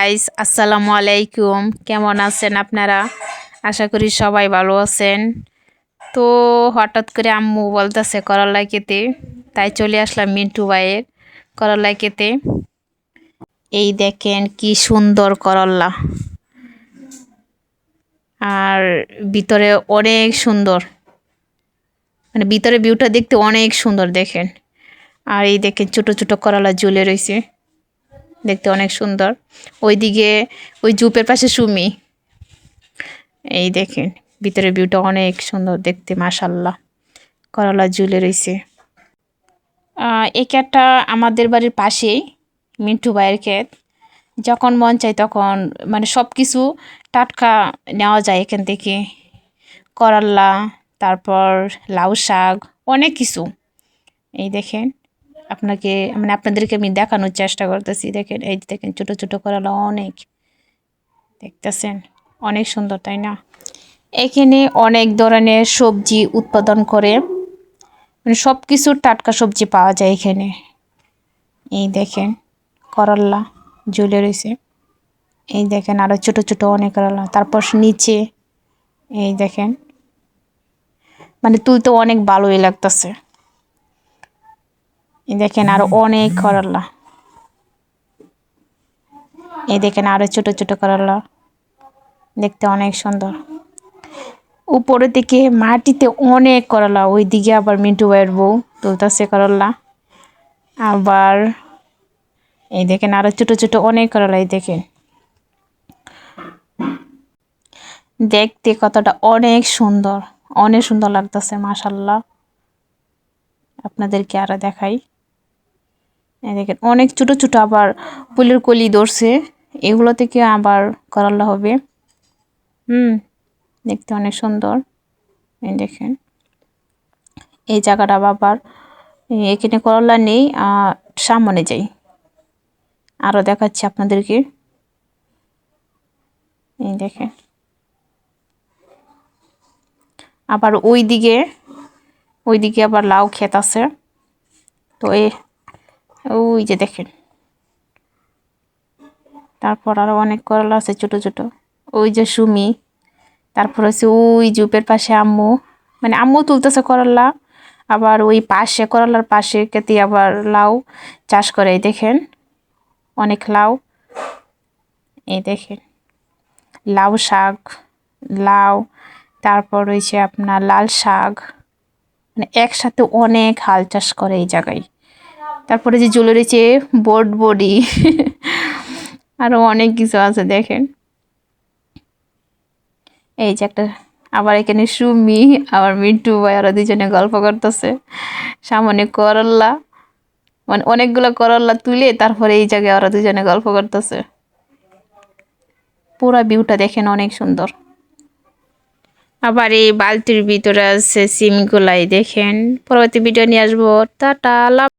Guys, আসসালামু আলাইকুম। কেমন আছেন আপনারা? আশা করি সবাই ভালো আছেন। তো হঠাৎ করে আম্মু বলতেছে করলা খেতে, তাই চলে আসলাম মিন্টু ভাইয়ের করলা খেতে। এই দেখেন কি সুন্দর করলা, আর ভিতরে অনেক সুন্দর, মানে ভিতরে ভিউটা দেখতে অনেক সুন্দর দেখেন। আর এই দেখেন ছোট ছোট করলা ঝুলে রয়েছে, দেখতে অনেক সুন্দর। ওইদিকে ওই জুপের পাশে সুমি। এই দেখেন ভিতরে ভিউটা অনেক সুন্দর দেখতে, মাশাল্লাহ। করলা ঝুলে রয়েছে। এই ক্ষেতটা আমাদের বাড়ির পাশেই, মিন্টু ভাইয়ের ক্ষেত। যখন মন চায় তখন মানে সব কিছু টাটকা নেওয়া যায় এখান থেকে। করলা, তারপর লাউ শাক, অনেক কিছু। এই দেখেন আপনাদেরকে আমি দেখানোর চেষ্টা করতেছি। দেখেন, এই দেখেন ছোট ছোট করলা অনেক, দেখতেছেন অনেক সুন্দর, তাই না? এখানে অনেক ধরনের সবজি উৎপাদন করে, মানে সব কিছুর টাটকা সবজি পাওয়া যায় এখানে। এই দেখেন করলা ঝুলে রয়েছে। এই দেখেন আরো ছোট ছোট অনেক করলা, তারপর নিচে এই দেখেন, মানে তুলতে অনেক ভালোই লাগতেছে। এই দেখেন আরো অনেক করলা, এই দেখেন আরো ছোট ছোট করলা, দেখতে অনেক সুন্দর। উপরের দিকে মাটিতে অনেক করলা, ওই দিকে আবার মিন্টু ভাইয়ের বউ তুলতেছে করলা। আবার এই দেখেন আরো ছোট ছোট অনেক করলা, এই দেখেন দেখতে কতটা অনেক সুন্দর, অনেক সুন্দর লাগতেছে, মাশাল্লাহ। আপনাদেরকে আরো দেখাই। এই দেখেন অনেক ছোট ছোট আবার ফুলের কলি ধরছে, এগুলো থেকে আবার করলা হবে। দেখতে অনেক সুন্দর। এই দেখেন এই জায়গাটা আবার এখানে করলা নেই, সামনে যাই আরো দেখাচ্ছি আপনাদেরকে। এই দেখেন আবার ওইদিকে আবার লাউ ক্ষেত আছে। তো ওই যে দেখেন, তারপর আরো অনেক করলা আছে ছোট ছোট। ওই যে সুমি, তারপর হচ্ছে ওই জুপের পাশে আম্মু, মানে আম্মু তুলতেছে করলা। আবার ওই পাশে করলার পাশে কেটে আবার লাউ চাষ করে। এই দেখেন অনেক লাউ। এই দেখেন লাউ শাক, লাউ, তারপর রয়েছে আপনার লাল শাক, মানে একসাথে অনেক হাল চাষ করে এই জায়গায়। তারপরে যে ঝুলে রয়েছে বড়ি আরো অনেক কিছু আছে দেখেন। এই যে একটা, আবার এখানে সুমি আবার মিন্টু ভাই, ওরা দুজনে গল্প করতেছে। সামনে করলা, মানে অনেকগুলো করলা তুলে তারপরে এই জায়গায় ওরা দুজনে গল্প করতেছে। পুরা ভিউটা দেখেন অনেক সুন্দর। আবার এই বালতির ভিতরে আছে সিম গুলাই, দেখেন। পরবর্তী ভিডিও নিয়ে আসবো। টাটা।